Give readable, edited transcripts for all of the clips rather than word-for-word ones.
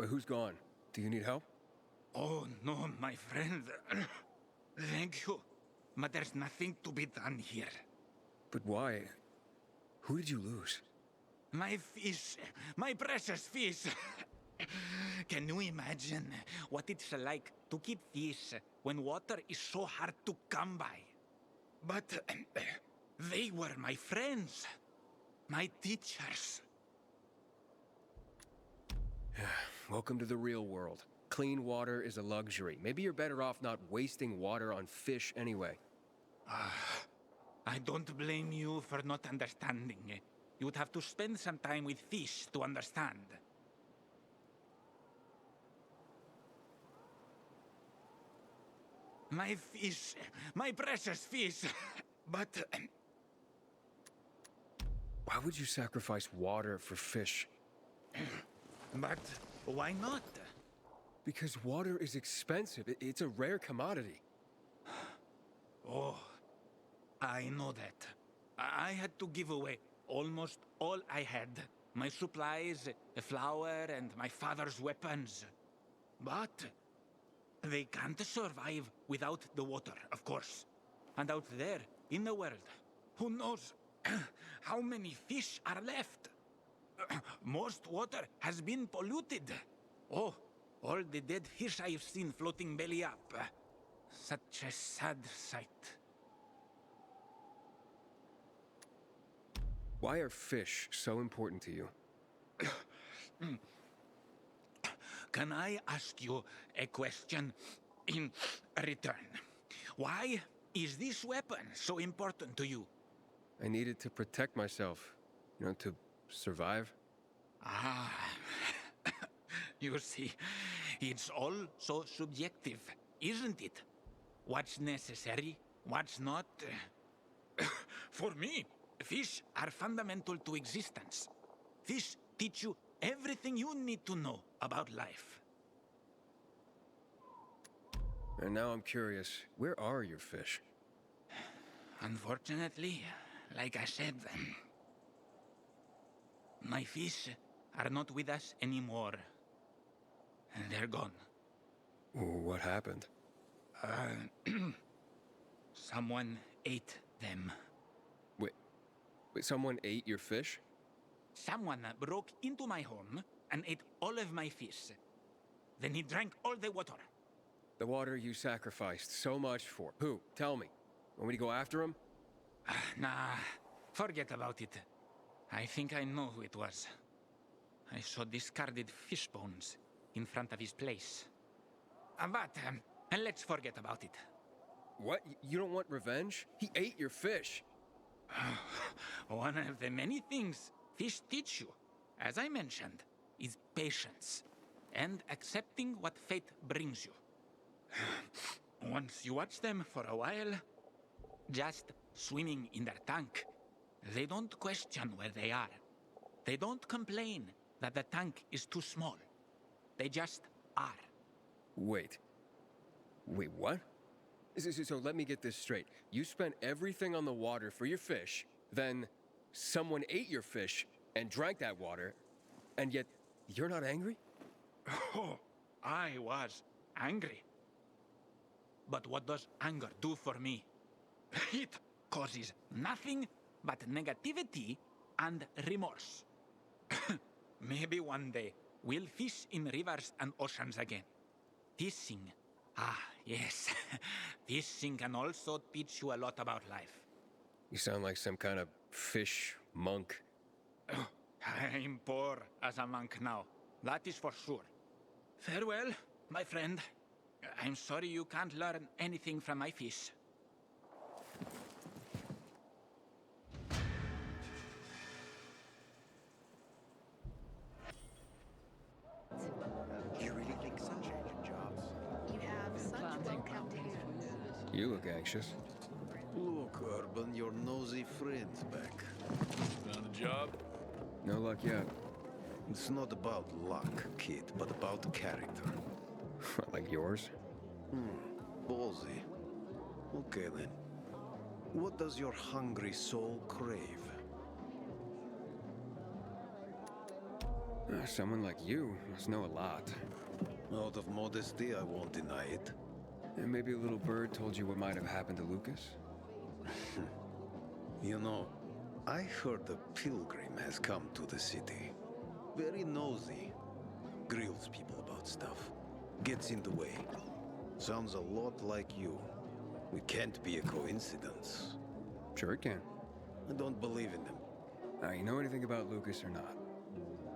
But who's gone? Do you need help? Oh, no, my friend. Thank you. But there's nothing to be done here. But why? Who did you lose? My fish. My precious fish. Can you imagine what it's like to keep fish when water is so hard to come by? But they were my friends. My teachers. Welcome to the real world. Clean water is a luxury. Maybe you're better off not wasting water on fish anyway. I don't blame you for not understanding. You would have to spend some time with fish to understand. My fish, my precious fish. But Why would you sacrifice water for fish? but why not? Because water is expensive. It's a rare commodity. Oh, I know that. I had to give away almost all I had. My supplies, the flour, and my father's weapons. But they can't survive without the water, of course. And out there, in the world, who knows how many fish are left? Most water has been polluted. Oh, all the dead fish I've seen floating belly up. Such a sad sight. Why are fish so important to you? Can I ask you a question in return? Why is this weapon so important to you? I need it to protect myself, to survive. Ah, you see, it's all so subjective, isn't it? What's necessary, what's not? For me, fish are fundamental to existence. Fish teach you everything you need to know about life. And now I'm curious, where are your fish? Unfortunately, like I said, my fish are not with us anymore. They're gone. What happened? Someone ate them. Wait, someone ate your fish? Someone broke into my home and ate all of my fish. Then he drank all the water. The water you sacrificed so much for. Who? Tell me. Want me to go after him? Nah, forget about it. I think I know who it was. I saw discarded fish bones in front of his place. But let's forget about it. What? You don't want revenge? He ate your fish. One of the many things fish teach you, as I mentioned, is patience and accepting what fate brings you. Once you watch them for a while, just swimming in their tank, they don't question where they are. They don't complain that the tank is too small. They just are. Wait, what? So let me get this straight. You spent everything on the water for your fish, then someone ate your fish and drank that water, and yet you're not angry? Oh, I was angry. But what does anger do for me? It causes nothing but negativity and remorse. Maybe one day we'll fish in rivers and oceans again. Fishing. Ah, yes. Fishing can also teach you a lot about life. You sound like some kind of fish monk. I'm poor as a monk now. That is for sure. Farewell, my friend. I'm sorry you can't learn anything from my fish. You really think so? Changing jobs. You have such well-kept hair. You look anxious. Look, Urban, your nosy friend's back. Found a job? No luck yet. It's not about luck, kid, but about character. Like yours? Ballsy. Okay then. What does your hungry soul crave? Someone like you must know a lot. Out of modesty, I won't deny it. And maybe a little bird told you what might have happened to Lucas? You know, I heard a pilgrim has come to the city. Very nosy. Grills people about stuff. Gets in the way. Sounds a lot like you. It can't be a coincidence. Sure it can. I don't believe in them. You know anything about Lucas or not?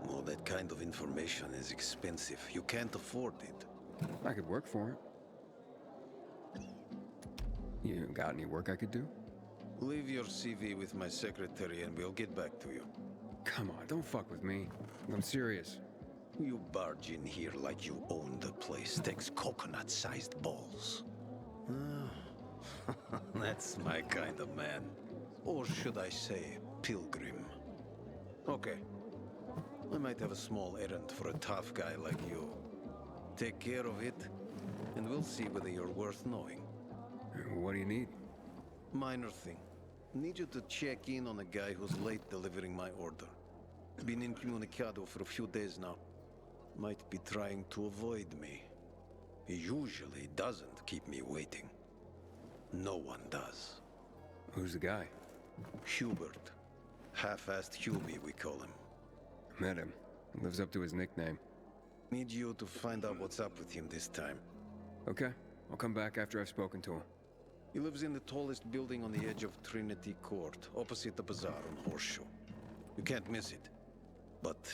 Well, that kind of information is expensive. You can't afford it. I could work for it. You got any work I could do? Leave your CV with my secretary and we'll get back to you. Come on, don't fuck with me. I'm serious. You barge in here like you own the place. Takes coconut-sized balls. That's my kind of man. Or should I say, pilgrim. Okay. I might have a small errand for a tough guy like you. Take care of it, and we'll see whether you're worth knowing. What do you need? Minor thing. Need you to check in on a guy who's late delivering my order. Been incommunicado for a few days now. Might be trying to avoid me. He usually doesn't keep me waiting. No one does. Who's the guy? Hubert. Half-assed Hubie, we call him. Met him. Lives up to his nickname. Need you to find out what's up with him this time. Okay, I'll come back after I've spoken to him. He lives in the tallest building on the edge of Trinity Court, opposite the bazaar on Horseshoe. You can't miss it. But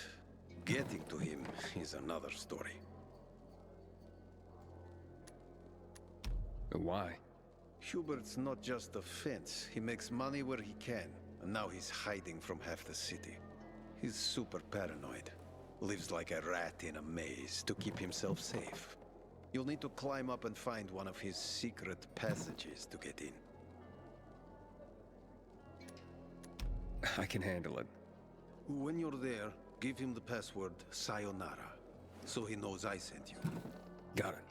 getting to him is another story. Why? Hubert's not just a fence. He makes money where he can, and now he's hiding from half the city. He's super paranoid. Lives like a rat in a maze to keep himself safe. You'll need to climb up and find one of his secret passages to get in. I can handle it. When you're there, give him the password Sayonara, so he knows I sent you. Got it.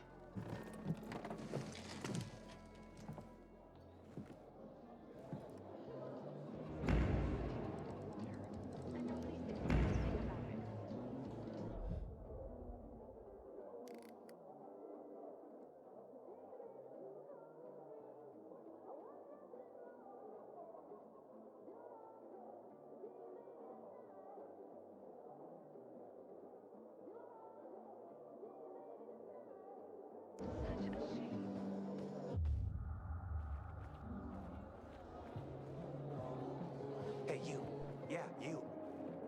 Hey, you. Yeah, you.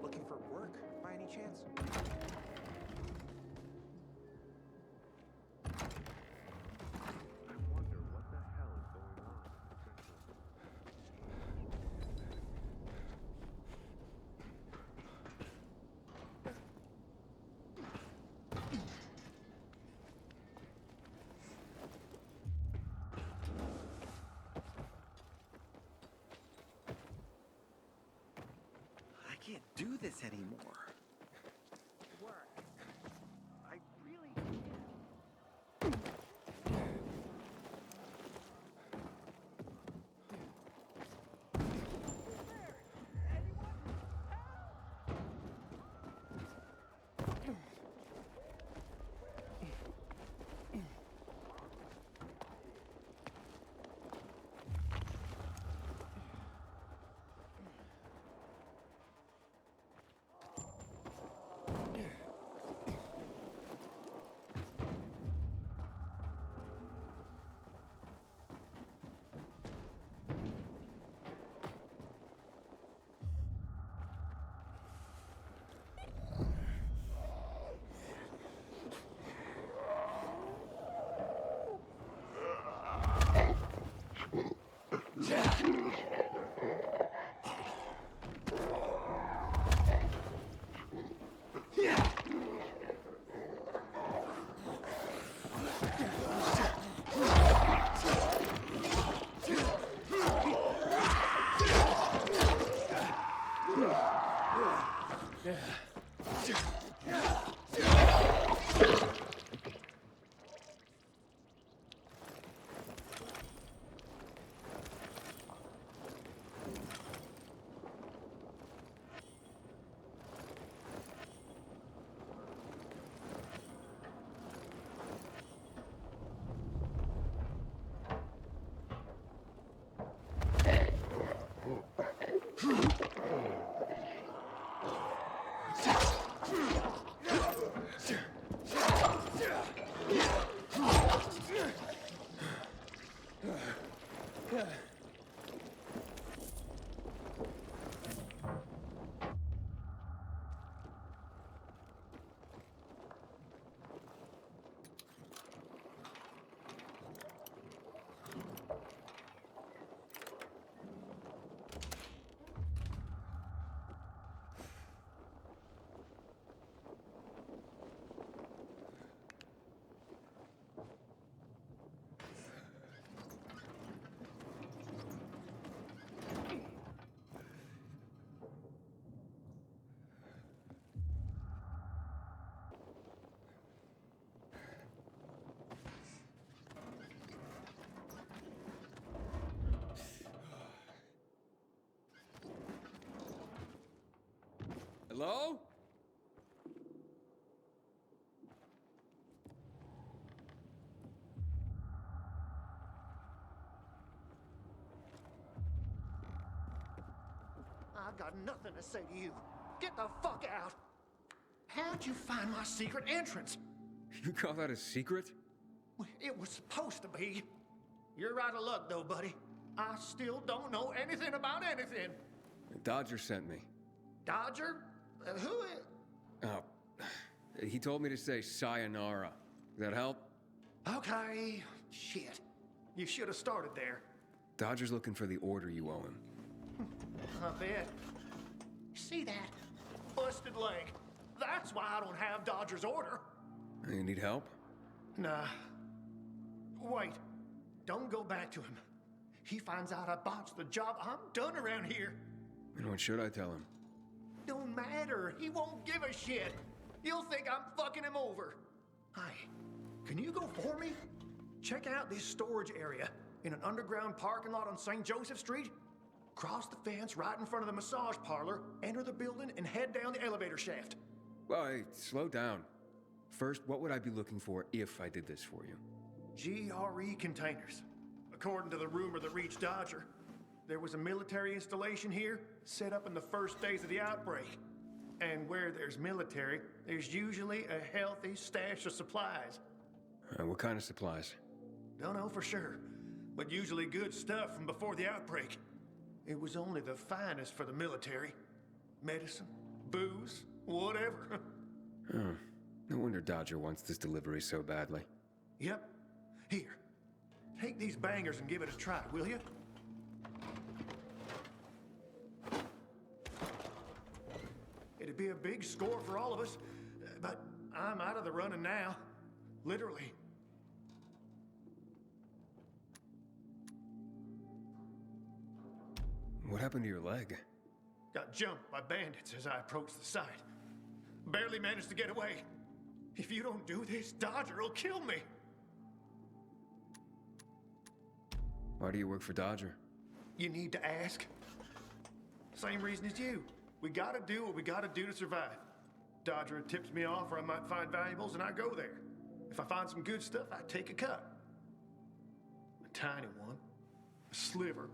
Looking for work by any chance? I wonder what the hell is going on. I can't do this anymore. Work. I really can't. Hello? I've got nothing to say to you. Get the fuck out. How'd you find my secret entrance? You call that a secret? It was supposed to be. You're out of luck, though, buddy. I still don't know anything about anything. Dodger sent me. Dodger? Who is... Oh, he told me to say sayonara. Does that help? Okay. Shit. You should have started there. Dodger's looking for the order you owe him. I bet. See that? Busted leg. That's why I don't have Dodger's order. You need help? Nah. Wait. Don't go back to him. He finds out I botched the job. I'm done around here. And what should I tell him? Don't matter. He won't give a shit. He'll think I'm fucking him over. Hey, can you go for me? Check out this storage area in an underground parking lot on St. Joseph Street. Cross the fence right in front of the massage parlor, enter the building, and head down the elevator shaft. Well, hey, slow down. First, what would I be looking for if I did this for you? GRE containers. According to the rumor that reached Dodger, there was a military installation here set up in the first days of the outbreak. And where there's military, there's usually a healthy stash of supplies. What kind of supplies? Don't know for sure, but usually good stuff from before the outbreak. It was only the finest for the military. Medicine, booze, whatever. Oh, no wonder Dodger wants this delivery so badly. Yep. Here, take these bangers and give it a try, will you? It'd be a big score for all of us, but I'm out of the running now. Literally. What happened to your leg? Got jumped by bandits as I approached the site. Barely managed to get away. If you don't do this, Dodger will kill me. Why do you work for Dodger? You need to ask. Same reason as you. We gotta do what we gotta do to survive. Dodger tips me off where I might find valuables and I go there. If I find some good stuff, I take a cut. A tiny one. A sliver.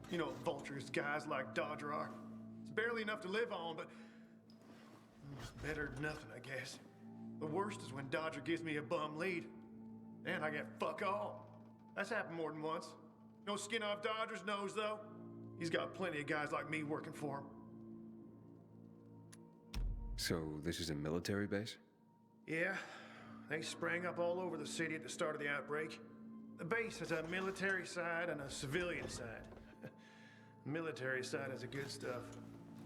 You know, vultures guys like Dodger are. It's barely enough to live on, but it's better than nothing, I guess. The worst is when Dodger gives me a bum lead. And I get fuck all. That's happened more than once. No skin off Dodger's nose, though. He's got plenty of guys like me working for him. So, this is a military base? Yeah, they sprang up all over the city at the start of the outbreak. The base has a military side and a civilian side. The military side has the good stuff.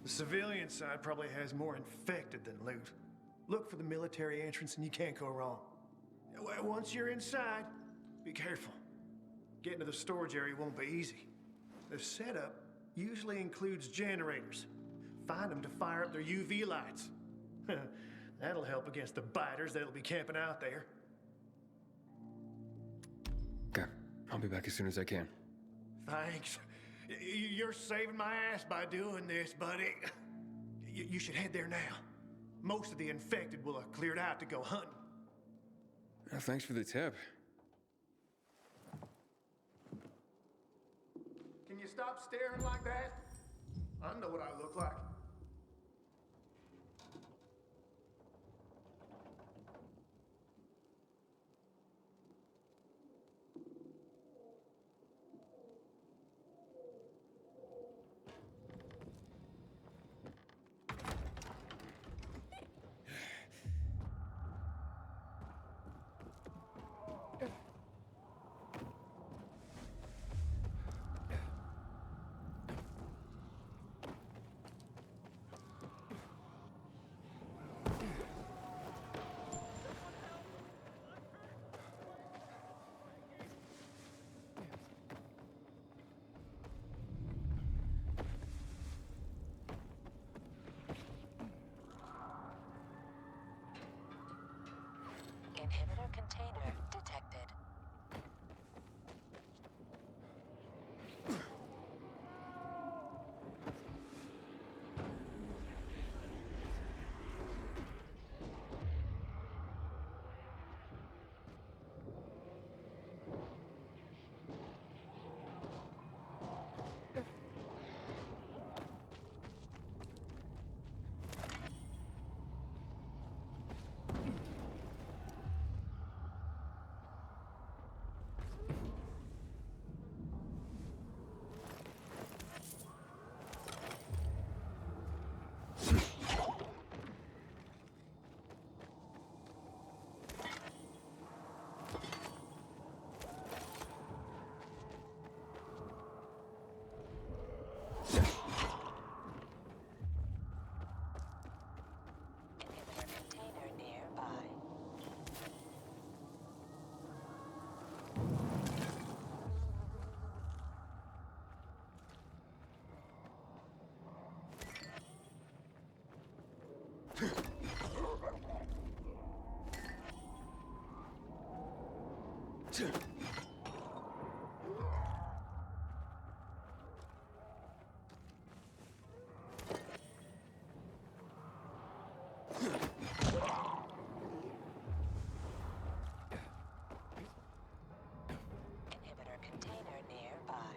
The civilian side probably has more infected than loot. Look for the military entrance and you can't go wrong. Once you're inside, be careful. Getting to the storage area won't be easy. The setup usually includes generators. Find them to fire up their UV lights. That'll help against the biters that'll be camping out there. Okay, I'll be back as soon as I can. Thanks. You're saving my ass by doing this, buddy. You should head there now. Most of the infected will have cleared out to go hunting. Thanks for the tip. Can you stop staring like that? I know what I look like. Inhibitor container nearby.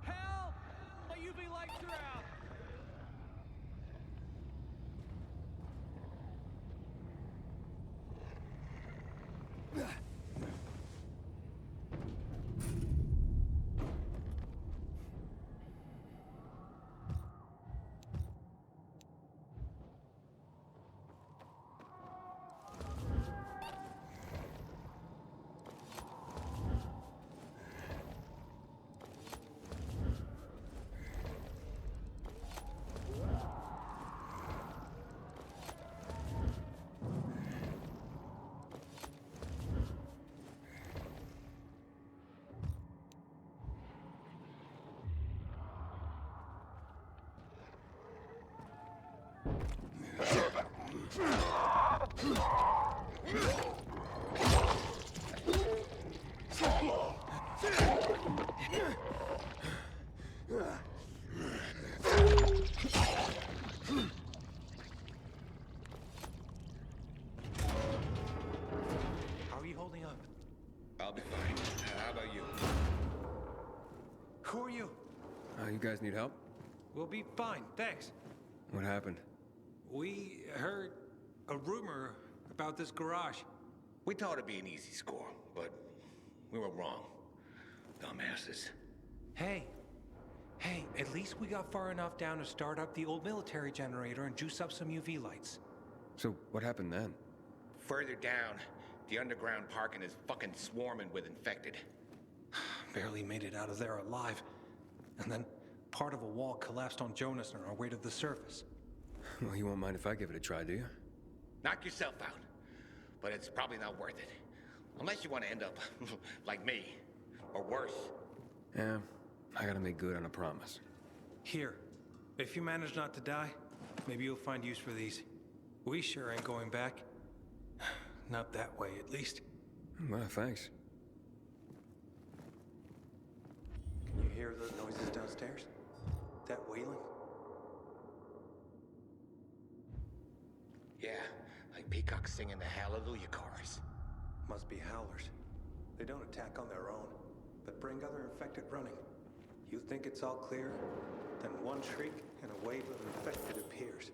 Help! My UV lights are out! How are you holding up? I'll be fine. How about you? Who are you? You guys need help? We'll be fine, thanks. What happened? We heard a rumor about this garage. We thought it'd be an easy score, but we were wrong. Dumbasses. Hey, at least we got far enough down to start up the old military generator and juice up some UV lights. So, what happened then? Further down, the underground parking is fucking swarming with infected. Barely made it out of there alive. And then part of a wall collapsed on Jonas on our way to the surface. Well, you won't mind if I give it a try, do you? Knock yourself out. But it's probably not worth it. Unless you want to end up like me. Or worse. Yeah, I gotta make good on a promise. Here, if you manage not to die, maybe you'll find use for these. We sure ain't going back. Not that way, at least. Well, thanks. Can you hear those noises downstairs? That wailing? Yeah, like peacocks singing the Hallelujah chorus. Must be howlers. They don't attack on their own, but bring other infected running. You think it's all clear, then one shriek and a wave of infected appears.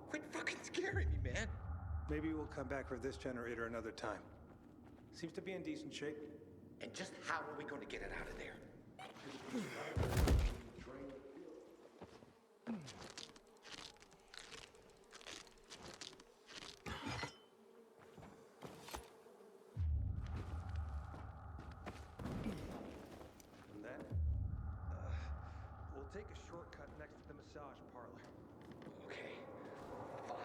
Quit fucking scaring me, man. Maybe we'll come back for this generator another time. Seems to be in decent shape. And just how are we going to get it out of there? And then, we'll take a shortcut next to the massage parlor. Okay, fine.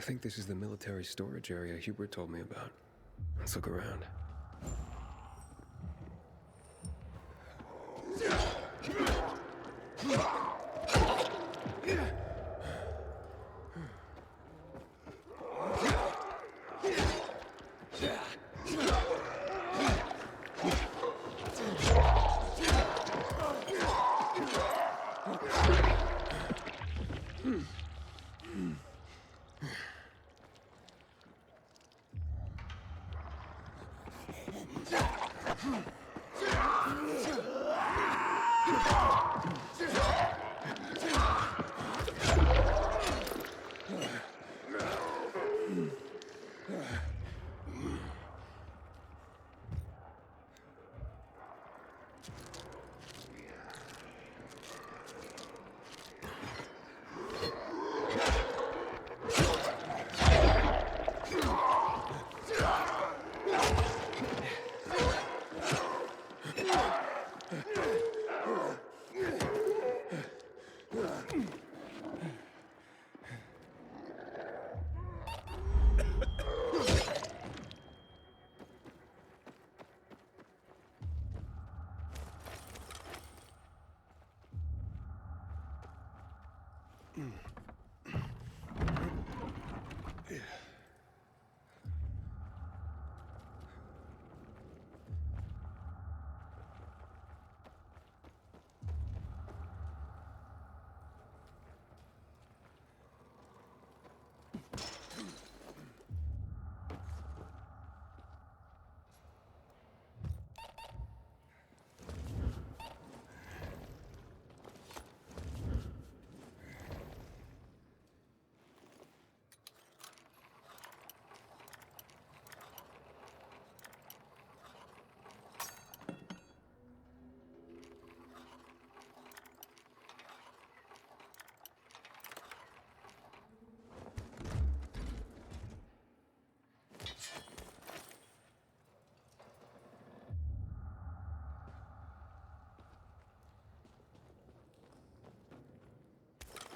I think this is the military storage area Hubert told me about. Let's look around.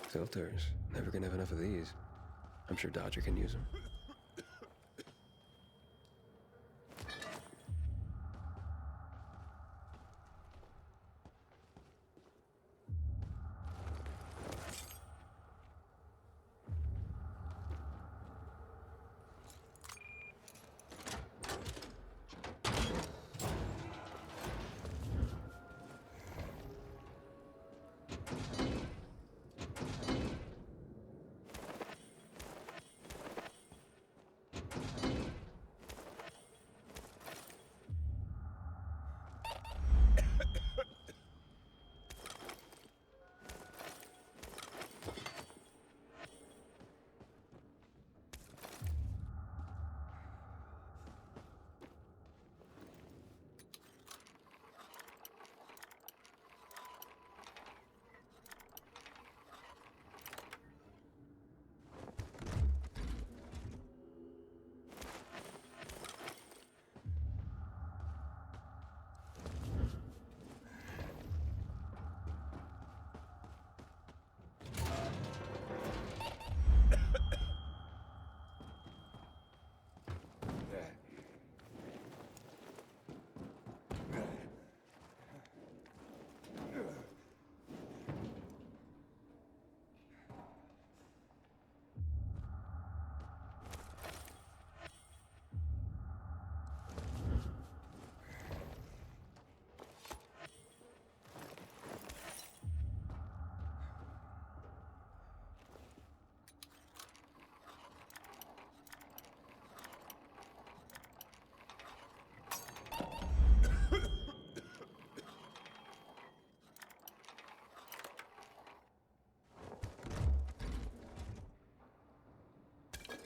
Filters. Never gonna have enough of these. I'm sure Dodger can use them.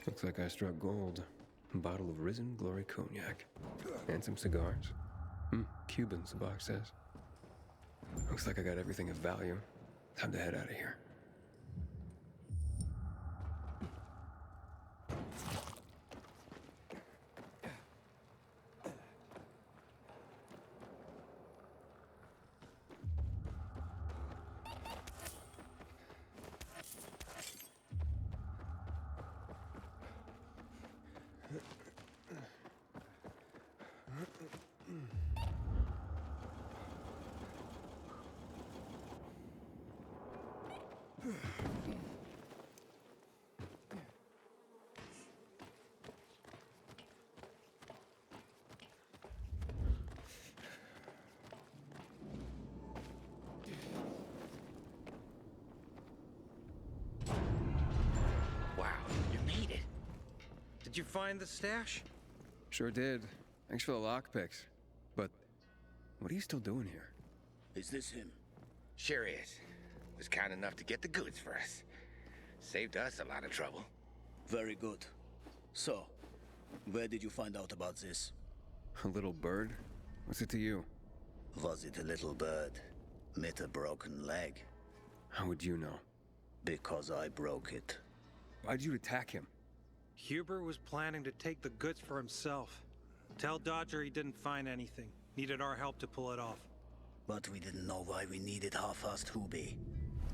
Looks like I struck gold. A bottle of Risen Glory Cognac. And some cigars. Cubans, the box says. Looks like I got everything of value. Time to head out of here. Wow, you made it. Did you find the stash? Sure did. Thanks for the lockpicks. But what are you still doing here? Is this him? Sure is. Was kind enough to get the goods for us. Saved us a lot of trouble. Very good. So, where did you find out about this? A little bird? What's it to you? Was it a little bird? With a broken leg? How would you know? Because I broke it. Why'd you attack him? Huber was planning to take the goods for himself. Tell Dodger he didn't find anything. Needed our help to pull it off. But we didn't know why we needed half-assed Hubie.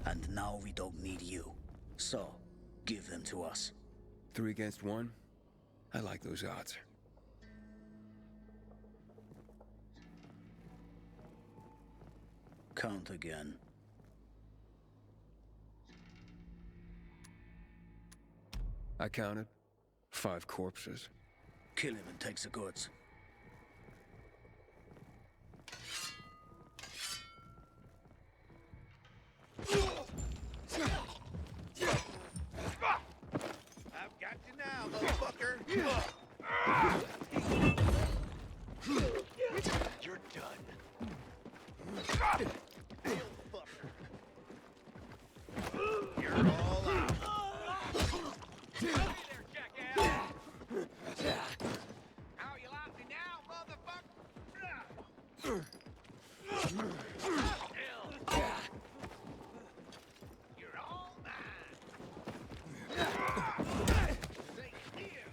And now we don't need you. So, give them to us. 3 against 1? I like those odds. Count again. I counted 5 corpses. Kill him and take the goods. I've got you now, motherfucker. You're done. You're all out. Hey there, jackass. How you like me now, motherfucker? You're all mine. Stay here.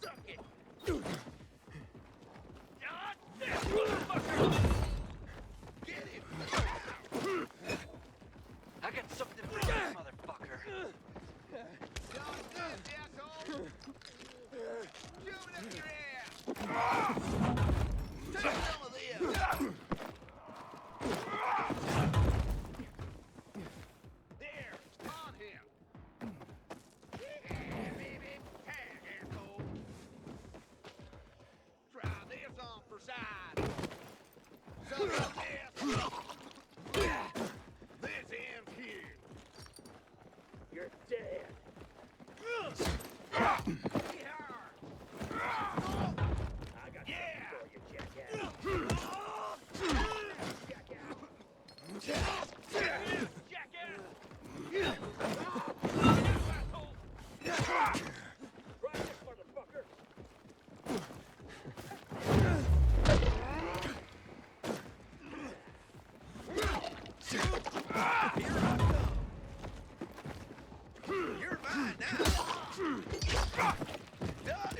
Suck it. Get him. I got something for you, motherfucker. Don't do it, asshole. Shoot it up your ass. Take some of this. There, on him. Yeah, baby. Hey, asshole. Try this on for size. Some of this. This ends here. You're dead. I got something for you, You're mine now. Done.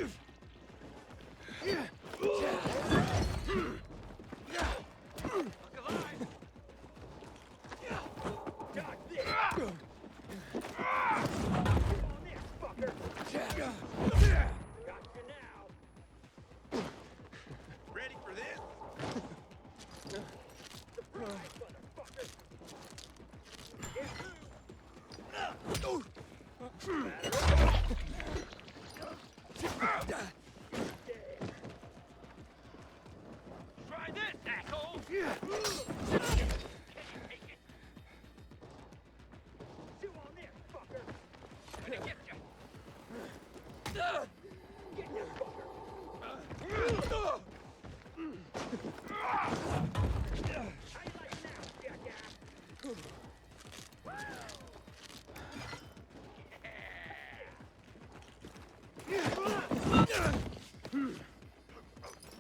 Ready for this? Try this, asshole! Chew on this, fucker! Gonna get ya! Get this fucker! How you like now, jackass?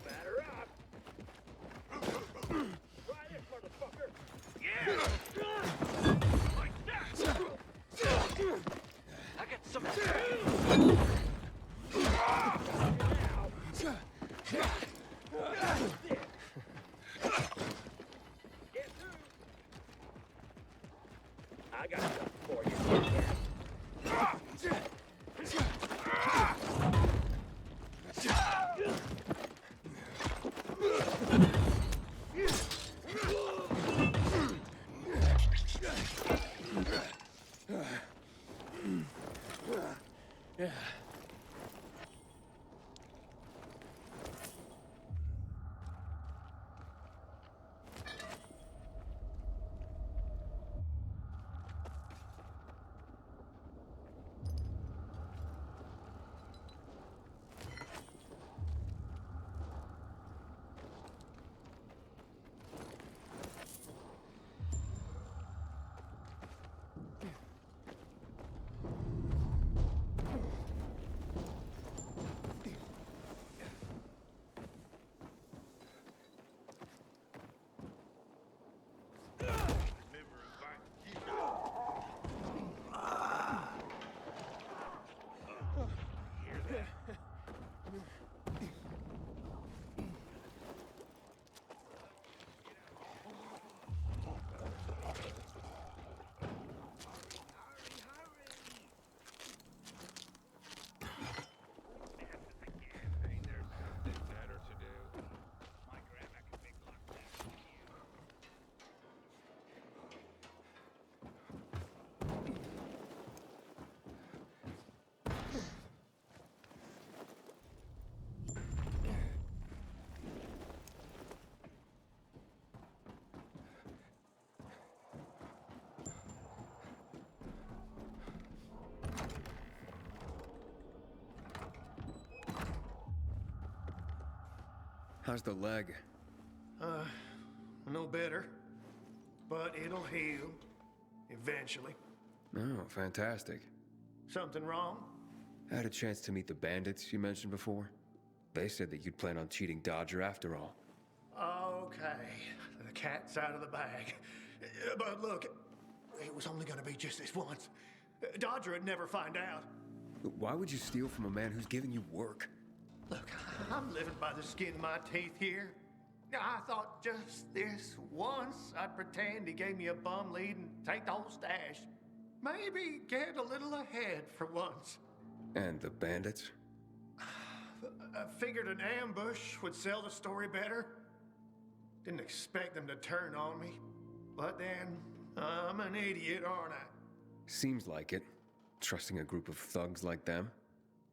Batter up! Try this, motherfucker! Yeah! Like that! I got something. I got something for you. Yeah. How's the leg? No better. But it'll heal. Eventually. Oh, fantastic. Something wrong? I had a chance to meet the bandits you mentioned before. They said that you'd plan on cheating Dodger after all. Okay. The cat's out of the bag. But look, it was only gonna be just this once. Dodger would never find out. Why would you steal from a man who's giving you work? Look, I'm living by the skin of my teeth here. I thought just this once I'd pretend he gave me a bum lead and take the whole stash. Maybe get a little ahead for once. And the bandits? I figured an ambush would sell the story better. Didn't expect them to turn on me. But then, I'm an idiot, aren't I? Seems like it. Trusting a group of thugs like them.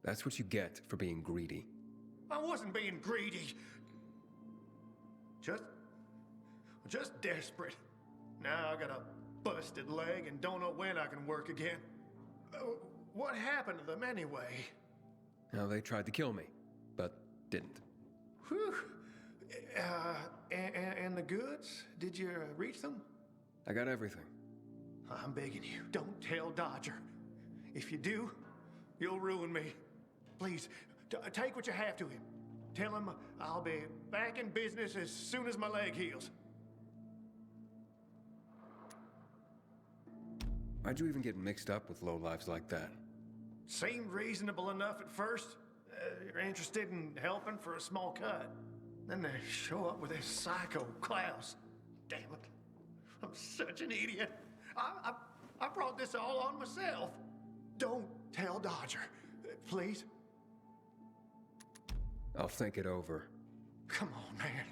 That's what you get for being greedy. I wasn't being greedy. Just desperate. Now I got a busted leg and don't know when I can work again. What happened to them anyway? Now, they tried to kill me, but didn't. Whew. And the goods? Did you reach them? I got everything. I'm begging you, don't tell Dodger. If you do, you'll ruin me. Please, take what you have to him. Tell him I'll be back in business as soon as my leg heals. Why'd you even get mixed up with lowlifes like that? Seemed reasonable enough at first. You're interested in helping for a small cut. Then they show up with this psycho Klaus. Damn it. I'm such an idiot. I brought this all on myself. Don't tell Dodger, please. I'll think it over. Come on, man.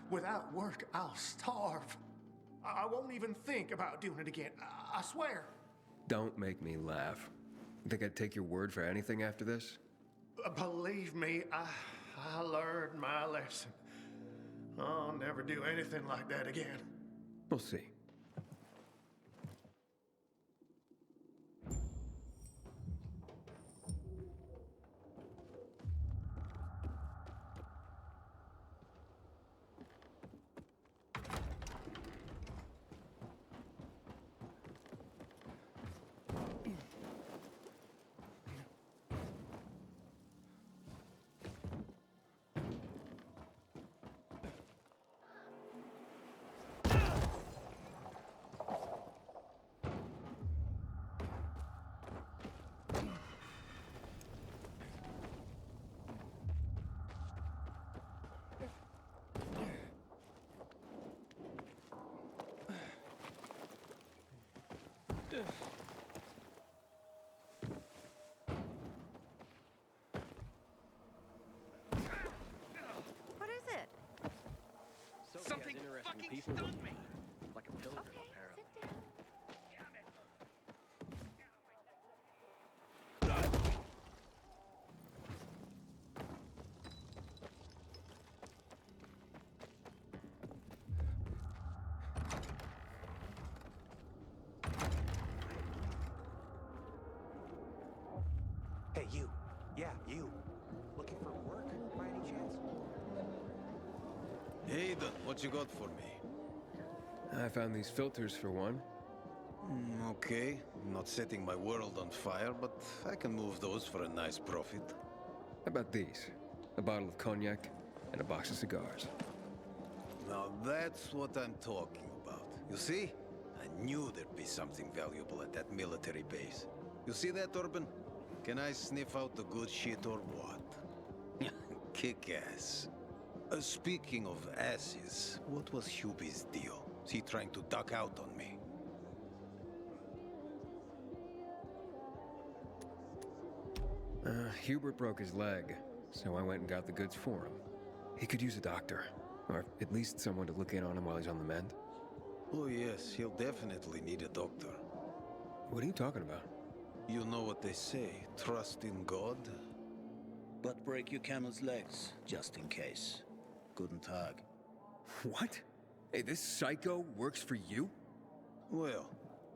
Without work, I'll starve. I won't even think about doing it again. I swear. Don't make me laugh. You think I'd take your word for anything after this? Believe me, I learned my lesson. I'll never do anything like that again. We'll see. What is it? Something fucking stunned me. Like a pilgrim, Okay, apparently. sit down. Hey, you. Yeah, you. Looking for work by any chance? Aiden, what you got for me? I found these filters for one. Okay, not setting my world on fire, but I can move those for a nice profit. How about these? A bottle of cognac and a box of cigars. Now that's what I'm talking about. You see? I knew there'd be something valuable at that military base. You see that, Urban? Can I sniff out the good shit or what? Kick ass. Speaking of asses, what was Hubie's deal? Is he trying to duck out on me? Hubert broke his leg, so I went and got the goods for him. He could use a doctor, or at least someone to look in on him while he's on the mend. Oh yes, he'll definitely need a doctor. What are you talking about? You know what they say, trust in God. But break your camel's legs, just in case. Guten Tag. What? Hey, this psycho works for you? Well,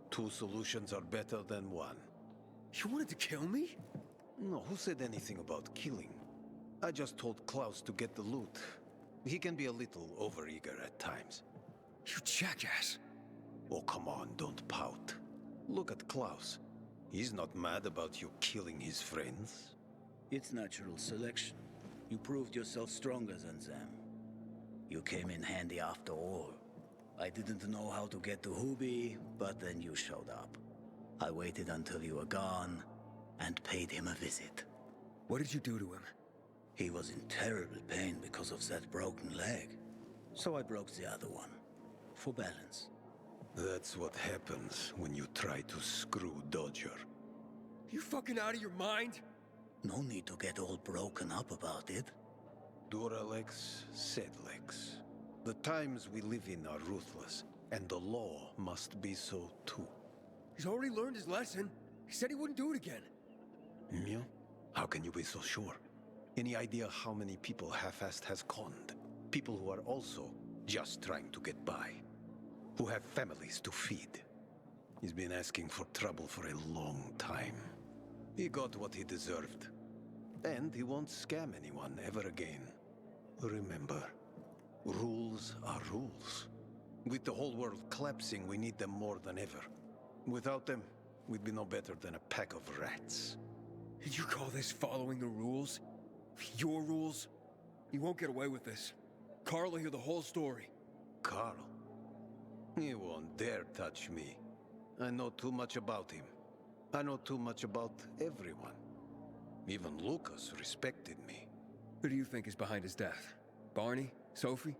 two solutions are better than one. You wanted to kill me? No, who said anything about killing? I just told Klaus to get the loot. He can be a little overeager at times. You jackass. Oh, come on, don't pout. Look at Klaus. He's not mad about you killing his friends. It's natural selection. You proved yourself stronger than them. You came in handy after all. I didn't know how to get to Hubi, but then you showed up. I waited until you were gone, and paid him a visit. What did you do to him? He was in terrible pain because of that broken leg. So I broke the other one. For balance. That's what happens when you try to screw Dodger. You fucking out of your mind? No need to get all broken up about it. Duralex, Sedlex. The times we live in are ruthless, and the law must be so too. He's already learned his lesson. He said he wouldn't do it again. Yeah? How can you be so sure? Any idea how many people half-assed has conned? People who are also just trying to get by. Who have families to feed. He's been asking for trouble for a long time. He got what he deserved. And he won't scam anyone ever again. Remember, rules are rules. With the whole world collapsing, we need them more than ever. Without them, we'd be no better than a pack of rats. Did you call this following the rules? Your rules? You won't get away with this. Carl will hear the whole story. Carl? He won't dare touch me. I know too much about him. I know too much about everyone. Even Lucas respected me. Who do you think is behind his death? Barney? Sophie?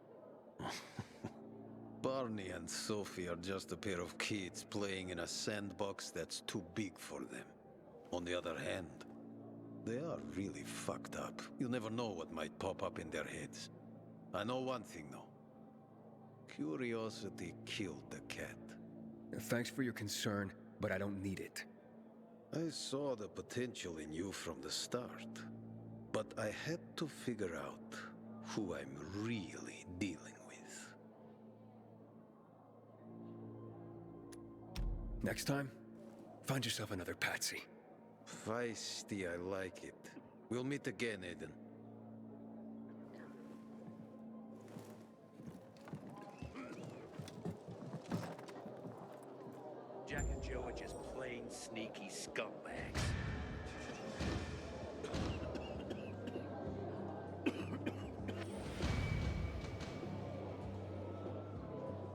Barney and Sophie are just a pair of kids playing in a sandbox that's too big for them. On the other hand, they are really fucked up. You never know what might pop up in their heads. I know one thing, though. Curiosity killed the cat. Thanks for your concern, but I don't need it. I saw the potential in you from the start. But I had to figure out who I'm really dealing with. Next time, find yourself another patsy. Feisty, I like it. We'll meet again, Aiden. Jack and Joe are just plain sneaky scumbags.